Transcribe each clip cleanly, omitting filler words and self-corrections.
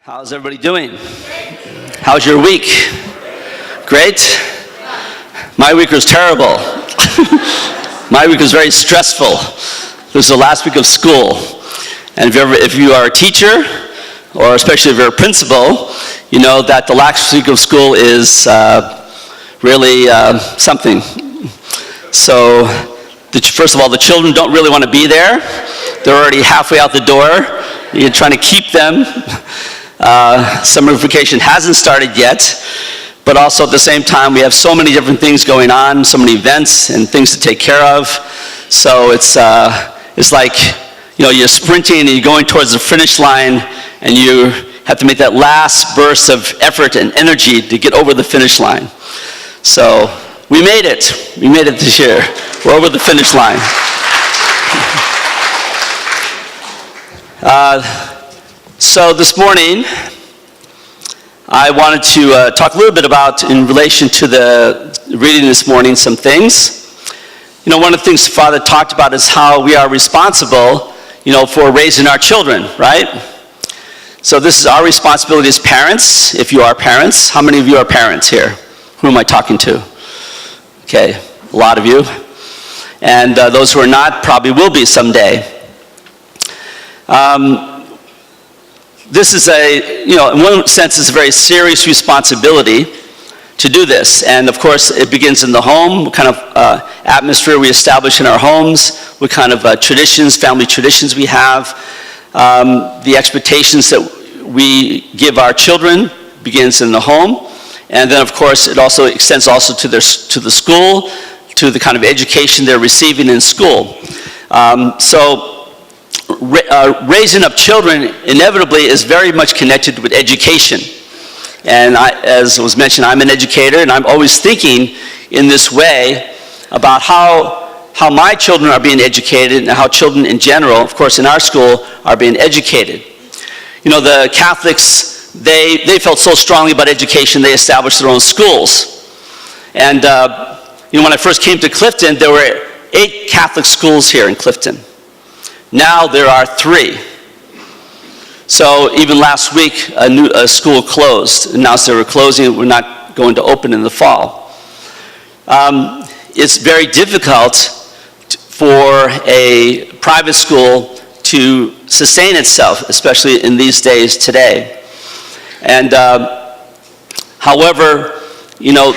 How's everybody doing? How's your week? Great? My week was terrible. My week was very stressful. It was the last week of school. And if you are a teacher, or especially if you're a principal, you know that the last week of school is really something. So, first of all, the children don't really want to be there. They're already halfway out the door. You're trying to keep them. Summer vacation hasn't started yet, but also at the same time we have so many different things going on, so many events and things to take care of. So it's like, you know, you're sprinting and you're going towards the finish line and you have to make that last burst of effort and energy to get over the finish line. So we made it. We made it this year. We're over the finish line. So this morning, I wanted to talk a little bit about, in relation to the reading this morning, some things. You know, one of the things Father talked about is how we are responsible, you know, for raising our children, right? So this is our responsibility as parents, if you are parents. How many of you are parents here? Who am I talking to? Okay, a lot of you. And those who are not probably will be someday. This is in one sense, it's a very serious responsibility to do this. And of course, it begins in the home, what kind of atmosphere we establish in our homes, what kind of traditions, family traditions we have, the expectations that we give our children begins in the home. And then of course, it also extends also to the school, to the kind of education they're receiving in school. Raising up children inevitably is very much connected with education. And as was mentioned, I'm an educator, and I'm always thinking in this way about how my children are being educated and how children in general, of course in our school, are being educated. You know, the Catholics, they felt so strongly about education, they established their own schools. And when I first came to Clifton, there were 8 Catholic schools here in Clifton. Now there are 3. So even last week, a school closed, announced they were closing. We're not going to open in the fall. It's very difficult for a private school to sustain itself, especially in these days today. And however, you know,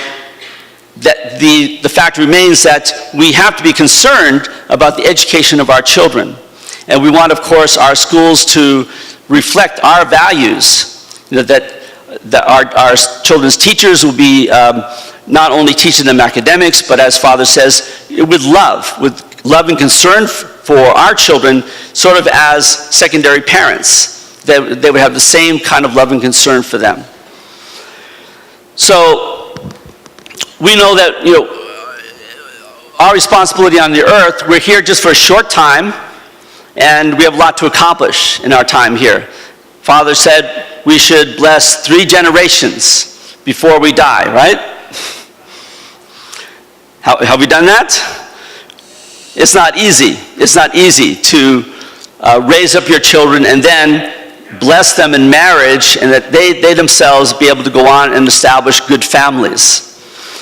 that the fact remains that we have to be concerned about the education of our children. And we want, of course, our schools to reflect our values, you know, that our children's teachers will be not only teaching them academics, but as Father says, with love and concern for our children, sort of as secondary parents. They would have the same kind of love and concern for them. So we know that, you know, our responsibility on the earth, we're here just for a short time, and we have a lot to accomplish in our time here. Father said we should bless 3 generations before we die, right? Have we done that? It's not easy. It's not easy to raise up your children and then bless them in marriage, and that they themselves be able to go on and establish good families.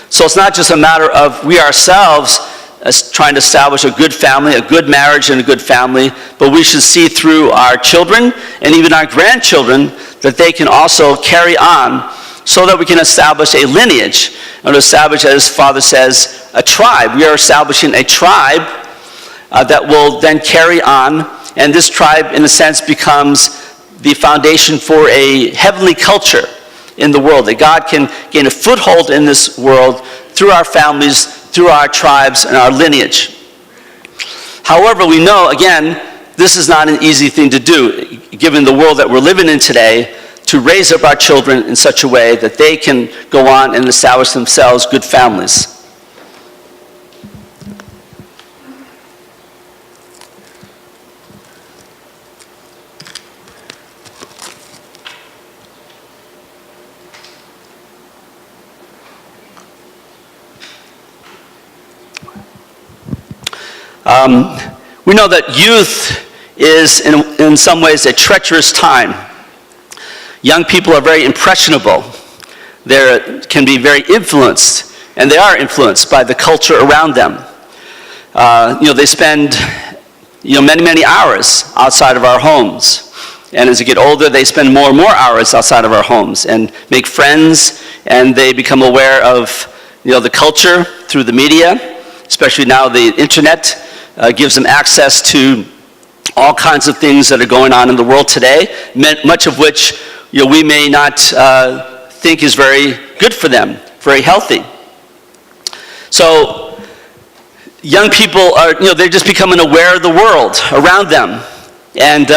So it's not just a matter of we ourselves as trying to establish a good family, a good marriage and a good family, but we should see through our children and even our grandchildren that they can also carry on so that we can establish a lineage and establish, as Father says, a tribe. We are establishing a tribe that will then carry on, and this tribe in a sense becomes the foundation for a heavenly culture in the world, that God can gain a foothold in this world through our families, through our tribes and our lineage. However, we know, again, this is not an easy thing to do, given the world that we're living in today, to raise up our children in such a way that they can go on and establish themselves good families. We know that youth is in some ways a treacherous time. Young people are very impressionable. They can be very influenced, and they are influenced by the culture around them. They spend many, many hours outside of our homes. And as they get older, they spend more and more hours outside of our homes and make friends, and they become aware of the culture through the media, especially now the internet gives them access to all kinds of things that are going on in the world today, much of which we may not think is very good for them, very healthy. So young people they're just becoming aware of the world around them, and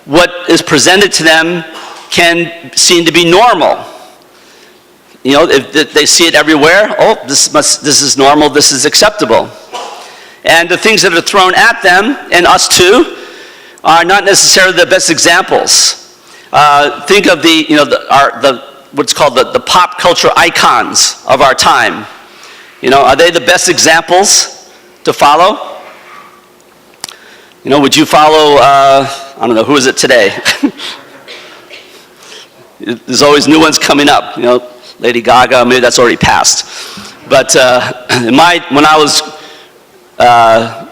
what is presented to them can seem to be normal. If they see it everywhere, this is normal, this is acceptable. And the things that are thrown at them, and us too, are not necessarily the best examples. Think of what's called the pop culture icons of our time. Are they the best examples to follow? Would you follow, I don't know, who is it today? There's always new ones coming up. Lady Gaga, maybe that's already passed. But when I was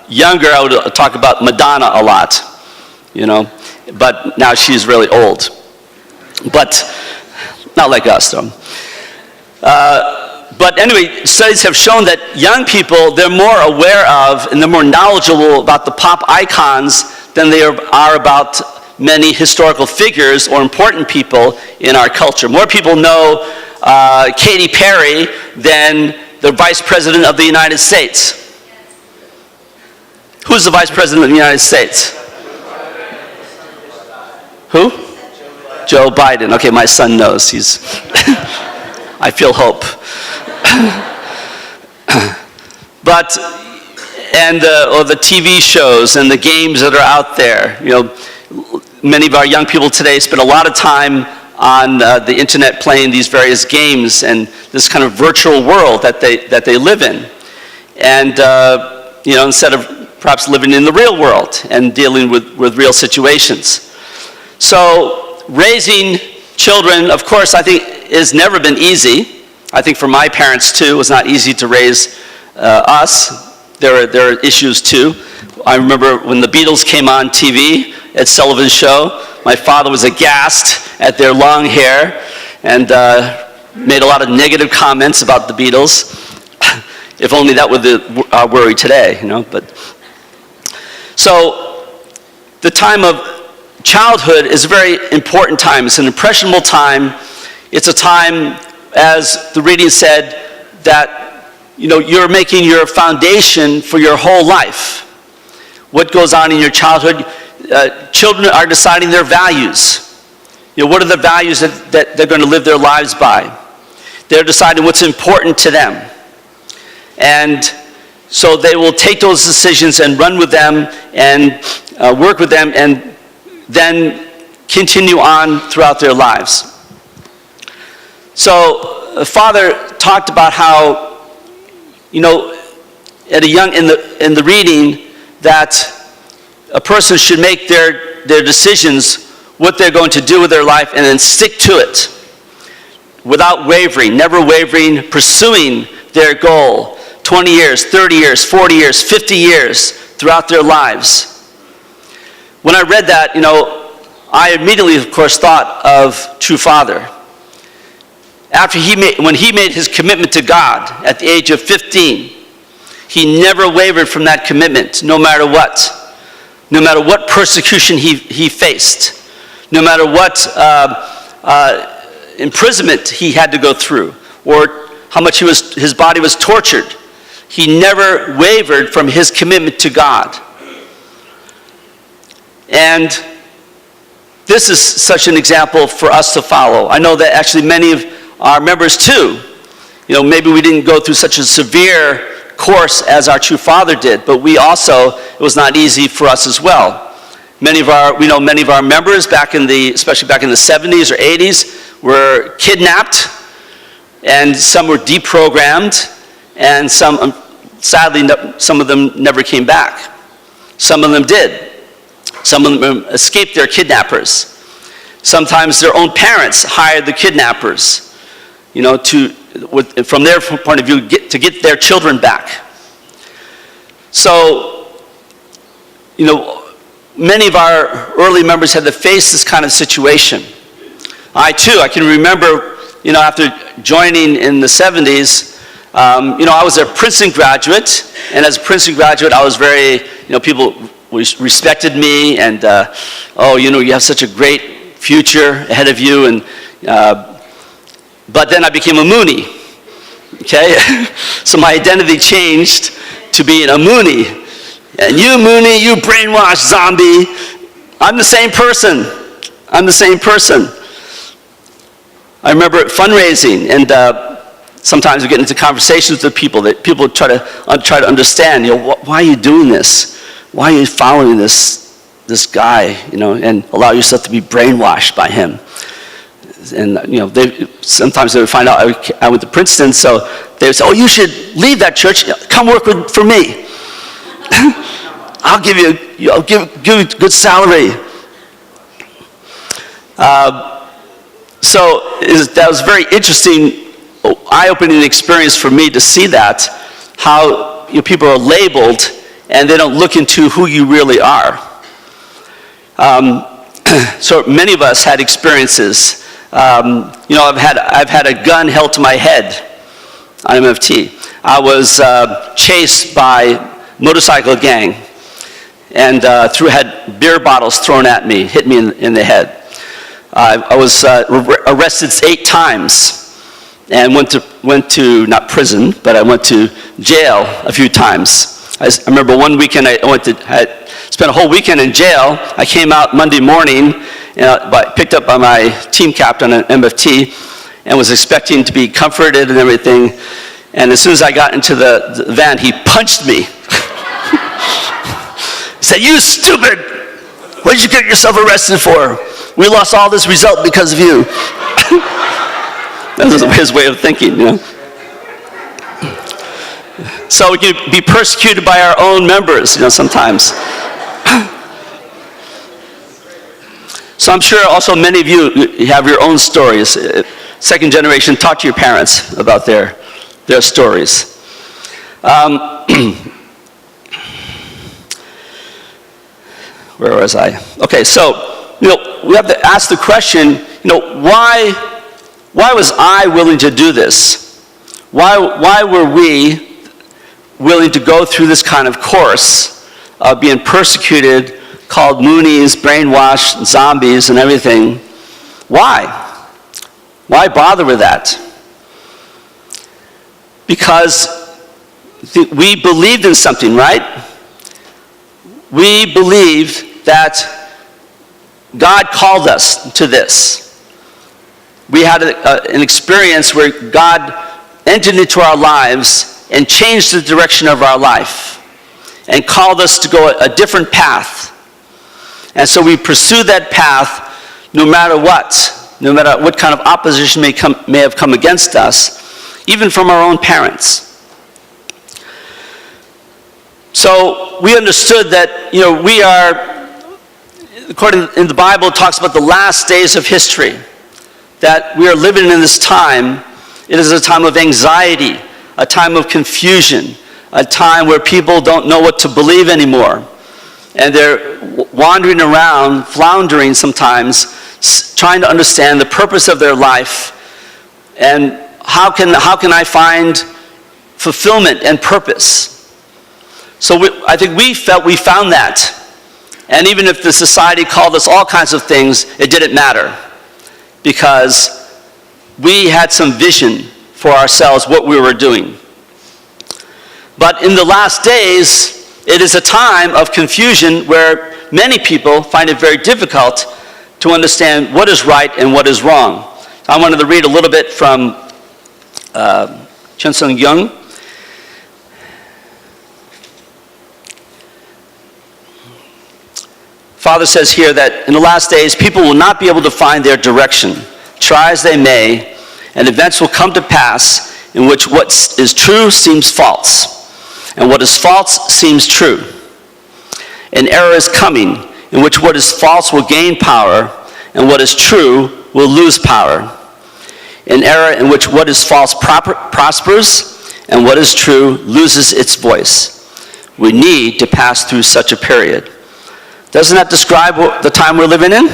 younger, I would talk about Madonna a lot, but now she's really old. But not like us, though. But anyway, studies have shown that young people, they're more aware of and they're more knowledgeable about the pop icons than they are about many historical figures or important people in our culture. More people know Katy Perry than the Vice President of the United States. Who's the Vice President of the United States? Who? Joe Biden. Okay, my son knows. I feel hope. But, or the TV shows and the games that are out there. Many of our young people today spend a lot of time on the internet playing these various games and this kind of virtual world that they live in. And, instead of perhaps living in the real world and dealing with real situations. So raising children, of course, I think has never been easy. I think for my parents too, it was not easy to raise us. There are issues too. I remember when the Beatles came on TV at Sullivan's show, my father was aghast at their long hair and made a lot of negative comments about the Beatles. If only that were our worry today, But so the time of childhood is a very important time. It's an impressionable time. It's a time, as the reading said, that you're making your foundation for your whole life. What goes on in your childhood? Children are deciding their values. What are the values that they're going to live their lives by? They're deciding what's important to them. And so they will take those decisions and run with them and work with them and then continue on throughout their lives. So Father talked about how, at a young in the reading, that a person should make their decisions, what they're going to do with their life, and then stick to it without wavering, never wavering, pursuing their goal 20 years, 30 years, 40 years, 50 years throughout their lives. When I read that, I immediately, of course, thought of True Father. When he made his commitment to God at the age of 15, he never wavered from that commitment, no matter what persecution he faced, no matter what imprisonment he had to go through, or how much his body was tortured. He never wavered from his commitment to God. And this is such an example for us to follow. I know that actually many of our members too, maybe we didn't go through such a severe course as our True Father did, but it was not easy for us as well. Many of our members especially back in the 70s or 80s, were kidnapped, and some were deprogrammed, and sadly, some of them never came back. Some of them did. Some of them escaped their kidnappers. Sometimes their own parents hired the kidnappers, from their point of view, to get their children back. So, many of our early members had to face this kind of situation. I can remember, after joining in the 70s, I was a Princeton graduate, and as a Princeton graduate, I was very, people respected me, and, you have such a great future ahead of you, and, but then I became a Mooney, okay? So my identity changed to being a Mooney. And you, Mooney, you brainwashed zombie, I'm the same person. I'm the same person. I remember fundraising, and sometimes we get into conversations with people that people try to understand, why are you doing this? Why are you following this guy, and allow yourself to be brainwashed by him? And, sometimes they would find out I went to Princeton, so they would say, oh, you should leave that church, come work for me. I'll give you a good salary. So that was very interesting, eye-opening experience for me to see that, how people are labeled and they don't look into who you really are. So many of us had experiences. I've had a gun held to my head on MFT. I was chased by a motorcycle gang and had beer bottles thrown at me, hit me in the head. I was arrested 8 times and went to not prison, but I went to jail a few times. I remember one weekend I spent a whole weekend in jail. I came out Monday morning, picked up by my team captain at MFT, and was expecting to be comforted and everything. And as soon as I got into the van, he punched me. He said, "You stupid! What did you get yourself arrested for? We lost all this result because of you." That was his way of thinking, So we can be persecuted by our own members, sometimes. So I'm sure also many of you have your own stories. Second generation, talk to your parents about their stories. Where was I? Okay, so we have to ask the question, why was I willing to do this? Why were we willing to go through this kind of course of being persecuted, called Moonies, brainwashed, zombies, and everything? Why? Why bother with that? Because we believed in something, right? We believed that God called us to this. We had an experience where God entered into our lives and changed the direction of our life and called us to go a different path. And so we pursued that path no matter what kind of opposition may have come against us, even from our own parents. So we understood that, we are, according in the Bible, it talks about the last days of history, that we are living in this time. It is a time of anxiety, a time of confusion, a time where people don't know what to believe anymore. And they're wandering around, floundering sometimes, trying to understand the purpose of their life and how can I find fulfillment and purpose. So I think we felt we found that. And even if the society called us all kinds of things, it didn't matter, because we had some vision for ourselves, what we were doing. But in the last days, it is a time of confusion where many people find it very difficult to understand what is right and what is wrong. I wanted to read a little bit from Chen Sung Young. Father says here that in the last days, people will not be able to find their direction, try as they may, and events will come to pass in which what is true seems false, and what is false seems true. An era is coming in which what is false will gain power, and what is true will lose power. An era in which what is false prospers and what is true loses its voice. We need to pass through such a period. Doesn't that describe the time we're living in?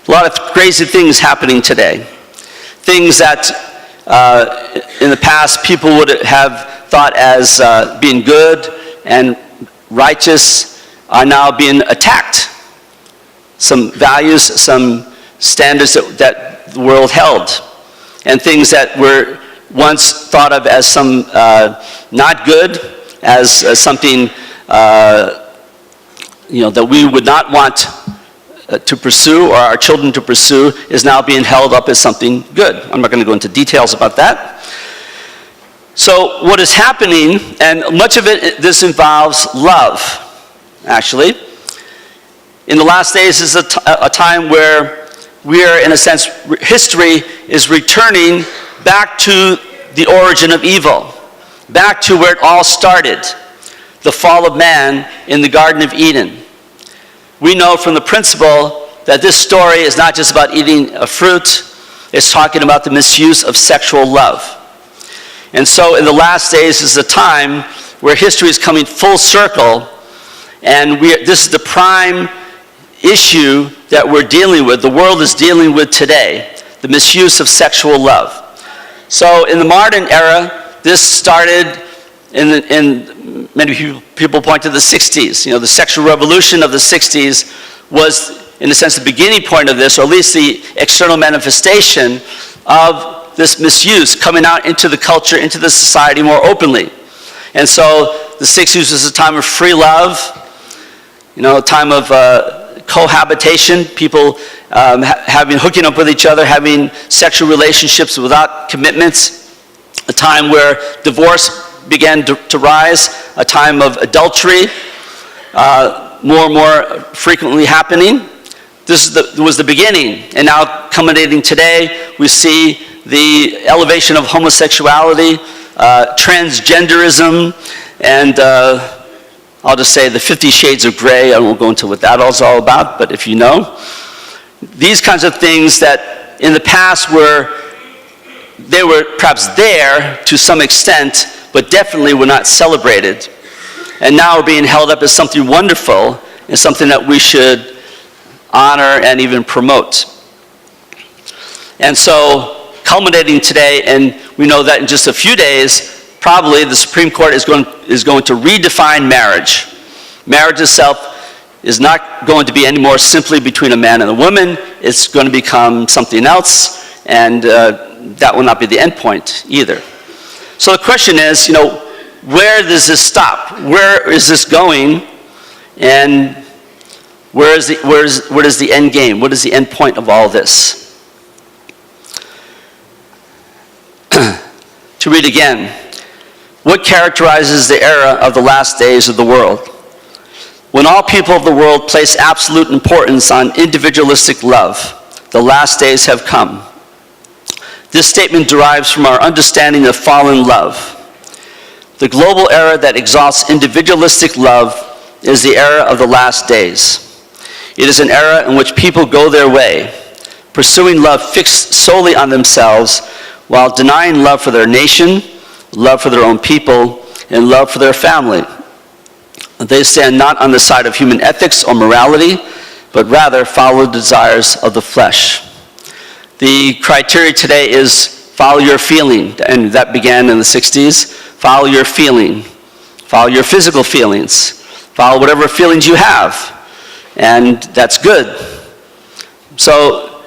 A lot of crazy things happening today. Things that in the past people would have thought as being good and righteous are now being attacked. Some values, some standards that the world held, and things that were once thought of as some not good, as something that we would not want to pursue or our children to pursue, is now being held up as something good. I'm not going to go into details about that. So what is happening, and much of it, this involves love, actually. In the last days is a time where we are, in a sense, history is returning back to the origin of evil, back to where it all started, the fall of man in the Garden of Eden. We know from the principle that this story is not just about eating a fruit, it's talking about the misuse of sexual love. And so in the last days is a time where history is coming full circle, and this is the prime issue that we're dealing with, the world is dealing with today, the misuse of sexual love. So in the modern era, this started in many people point to the 60s. The sexual revolution of the 60s was, in a sense, the beginning point of this, or at least the external manifestation of this misuse coming out into the culture, into the society more openly. And so the 60s was a time of free love, a time of cohabitation, people hooking up with each other, having sexual relationships without commitments, a time where divorce began to rise, a time of adultery, more and more frequently happening. This was the beginning, and now culminating today, we see the elevation of homosexuality, transgenderism, and I'll just say the 50 Shades of Grey. I won't go into what that is all about, but if you know. These kinds of things that in the past they were perhaps there to some extent, but definitely were not celebrated, and now are being held up as something wonderful and something that we should honor and even promote. And so, culminating today, and we know that in just a few days, probably the Supreme Court is going to redefine marriage. Marriage itself is not going to be any more simply between a man and a woman. It's going to become something else, and that will not be the end point either. So the question is, where does this stop? Where is this going? And where is the end game? What is the end point of all this? To read again, what characterizes the era of the last days of the world? When all people of the world place absolute importance on individualistic love, the last days have come. This statement derives from our understanding of fallen love. The global era that exalts individualistic love is the era of the last days. It is an era in which people go their way, pursuing love fixed solely on themselves, while denying love for their nation, love for their own people, and love for their family. They stand not on the side of human ethics or morality, but rather follow the desires of the flesh. The criteria today is follow your feeling, and that began in the 60s. Follow your feeling. Follow your physical feelings. Follow whatever feelings you have, and that's good. So,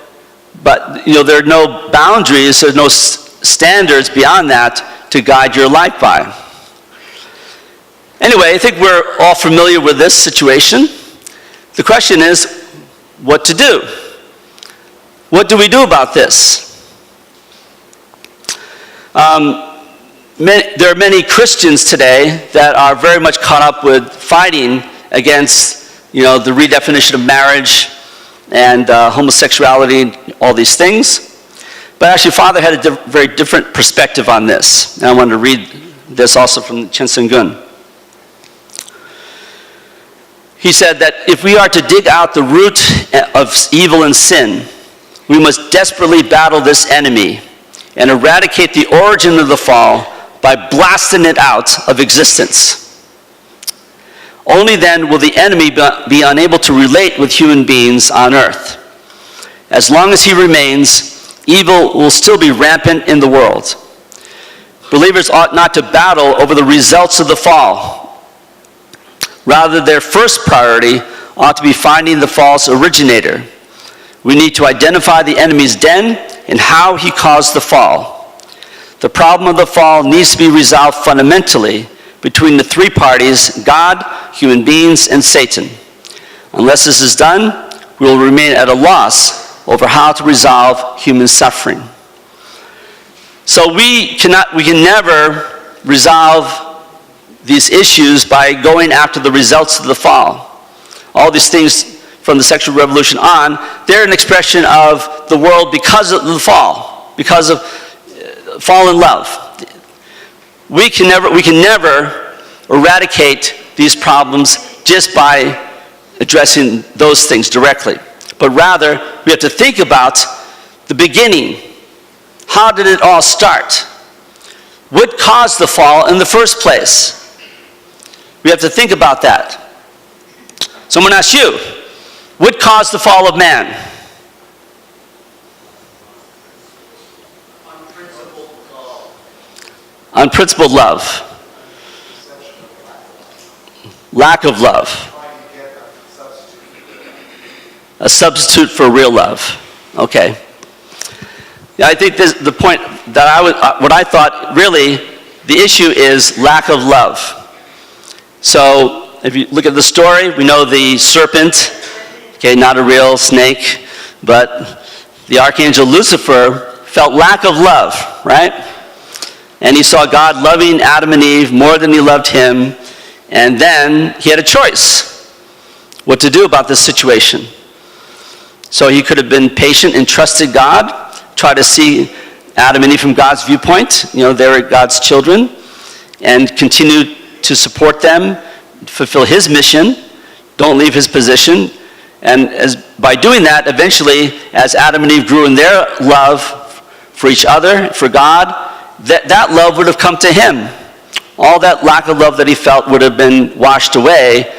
but there are no boundaries, there's no standards beyond that to guide your life by. Anyway, I think we're all familiar with this situation. The question is, what to do? What do we do about this? There are many Christians today that are very much caught up with fighting against, the redefinition of marriage and homosexuality and all these things. But actually, Father had a very different perspective on this. And I wanted to read this also from Chen Sung-gun. He said that if we are to dig out the root of evil and sin, we must desperately battle this enemy and eradicate the origin of the fall by blasting it out of existence. Only then will the enemy be unable to relate with human beings on earth. As long as he remains, evil will still be rampant in the world. Believers ought not to battle over the results of the fall. Rather, their first priority ought to be finding the fall's originator. We need to identify the enemy's den and how he caused the fall. The problem of the fall needs to be resolved fundamentally between the three parties, God, human beings, and Satan. Unless this is done, we will remain at a loss over how to resolve human suffering. So we can never resolve these issues by going after the results of the fall. All these things from the sexual revolution on, they're an expression of the world because of the fall, because of fallen love. We can never eradicate these problems just by addressing those things directly. But rather, we have to think about the beginning. How did it all start? What caused the fall in the first place? We have to think about that. So I'm going to ask you, what caused the fall of man? Unprincipled love. Lack of love. A substitute for real love. Okay. Yeah, I think the point that what I thought really, the issue is lack of love. So if you look at the story, we know the serpent, okay, not a real snake, but the archangel Lucifer felt lack of love, right? And he saw God loving Adam and Eve more than he loved him, and then he had a choice what to do about this situation. So he could have been patient and trusted God, try to see Adam and Eve from God's viewpoint, they're God's children, and continue to support them, fulfill his mission, don't leave his position. And by doing that, eventually, as Adam and Eve grew in their love for each other, for God, that love would have come to him. All that lack of love that he felt would have been washed away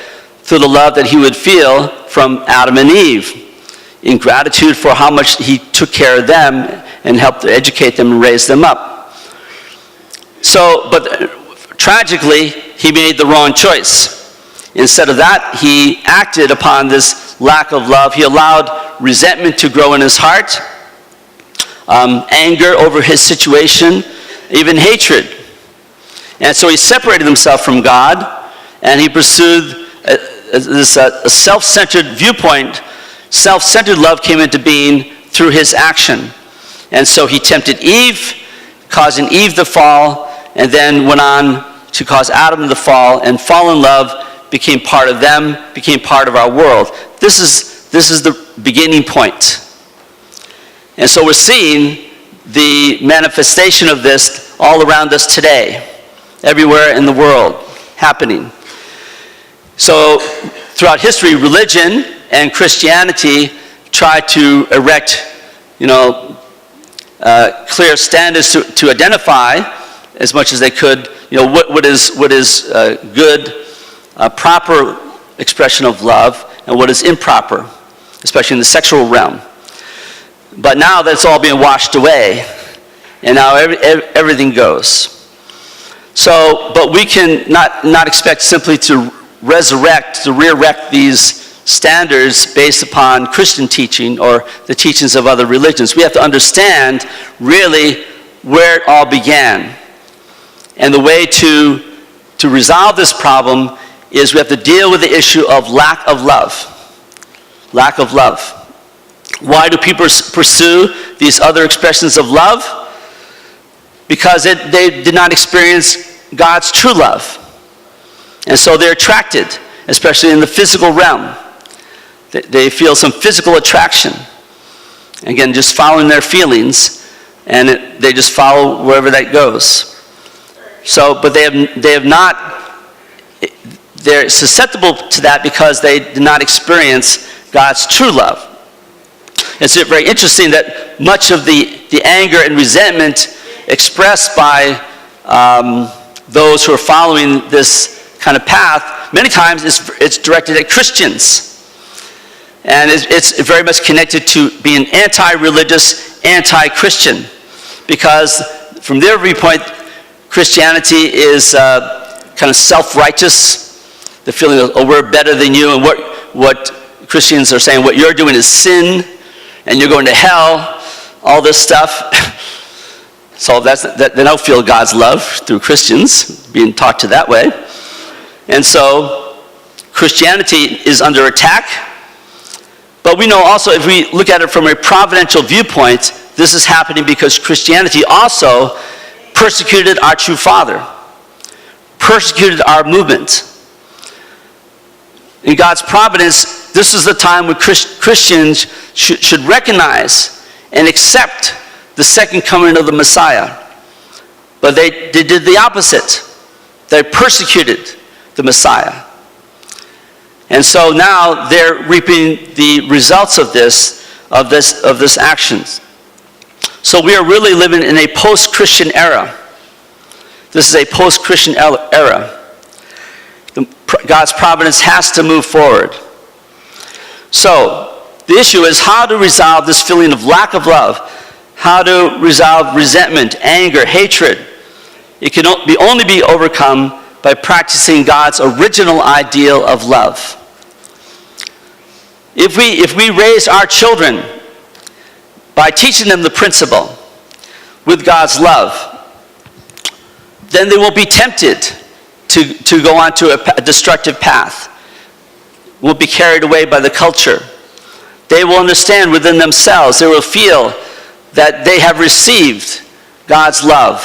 through the love that he would feel from Adam and Eve, in gratitude for how much he took care of them and helped to educate them and raise them up. So, but tragically, he made the wrong choice. Instead of that, he acted upon this lack of love. He allowed resentment to grow in his heart, anger over his situation, even hatred. And so he separated himself from God, and he pursued this self-centered viewpoint. Self-centered love came into being through his action. And so he tempted Eve, causing Eve to fall, and then went on to cause Adam to fall, and fallen love became part of them, became part of our world. This is the beginning point. And so we're seeing the manifestation of this all around us today, everywhere in the world, happening. So throughout history, religion and Christianity try to erect, clear standards to identify as much as they could, what is good, proper expression of love, and what is improper, especially in the sexual realm. But now that's all being washed away, and now everything goes. So, but we can not expect simply to re-erect these standards based upon Christian teaching or the teachings of other religions. We have to understand really where it all began. And the way to resolve this problem is we have to deal with the issue of lack of love. Lack of love. Why do people pursue these other expressions of love? Because they did not experience God's true love. And so they're attracted, especially in the physical realm. They feel some physical attraction. Again, just following their feelings, and they just follow wherever that goes. So, but they're susceptible to that because they did not experience God's true love. It's very interesting that much of the anger and resentment expressed by those who are following this kind of path, many times it's directed at Christians. And it's very much connected to being anti-religious, anti-Christian. Because from their viewpoint, Christianity is kind of self-righteous, the feeling of, oh, we're better than you, and what Christians are saying, what you're doing is sin, and you're going to hell, all this stuff. So they don't feel God's love through Christians, being taught to that way. And so Christianity is under attack. But we know also, if we look at it from a providential viewpoint, this is happening because Christianity also persecuted our true Father, persecuted our movement. In God's providence, this is the time when Christians should recognize and accept the second coming of the Messiah. But they did the opposite. They persecuted the Messiah. And so now they're reaping the results of this actions. So we are really living in a post-Christian era. This is a post-Christian era. God's providence has to move forward. So the issue is how to resolve this feeling of lack of love, how to resolve resentment, anger, hatred. It can only be overcome by practicing God's original ideal of love. If we raise our children by teaching them the principle with God's love, then they will be tempted to go onto a destructive path, will be carried away by the culture. They will understand within themselves, they will feel that they have received God's love,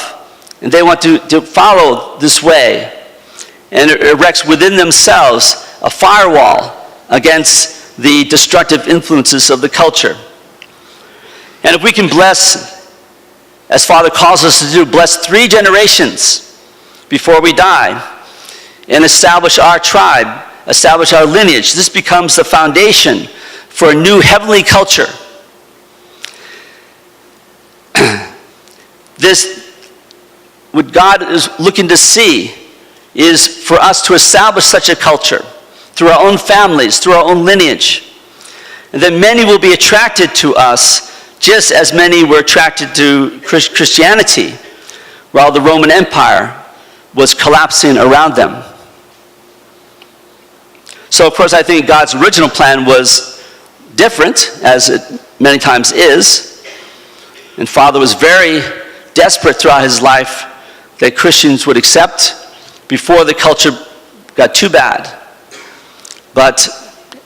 and they want to follow this way. And it erects within themselves a firewall against the destructive influences of the culture. And if we can bless, as Father calls us to do, bless 3 generations before we die, and establish our tribe, establish our lineage, this becomes the foundation for a new heavenly culture. What God is looking to see is for us to establish such a culture through our own families, through our own lineage. And then many will be attracted to us just as many were attracted to Christianity while the Roman Empire was collapsing around them. So, of course, I think God's original plan was different, as it many times is. And Father was very desperate throughout his life that Christians would accept before the culture got too bad. But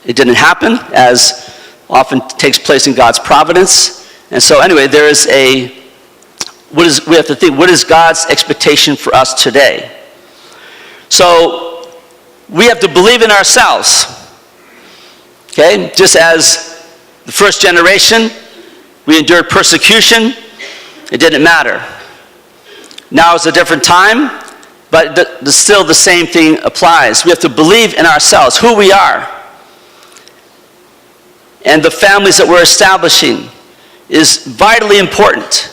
it didn't happen, as often takes place in God's providence. And so anyway, we have to think, what is God's expectation for us today? So we have to believe in ourselves. Okay? Just as the first generation, we endured persecution, it didn't matter. Now it's a different time, but still the same thing applies. We have to believe in ourselves, who we are. And the families that we're establishing is vitally important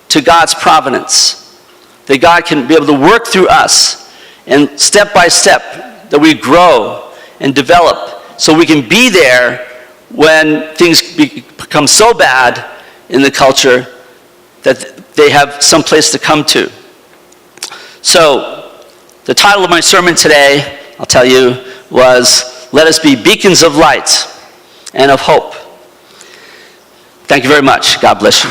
to God's providence. That God can be able to work through us, and step by step that we grow and develop so we can be there when things become so bad in the culture that they have some place to come to. So, the title of my sermon today, I'll tell you, was Let Us Be Beacons of Light and of Hope. Thank you very much. God bless you.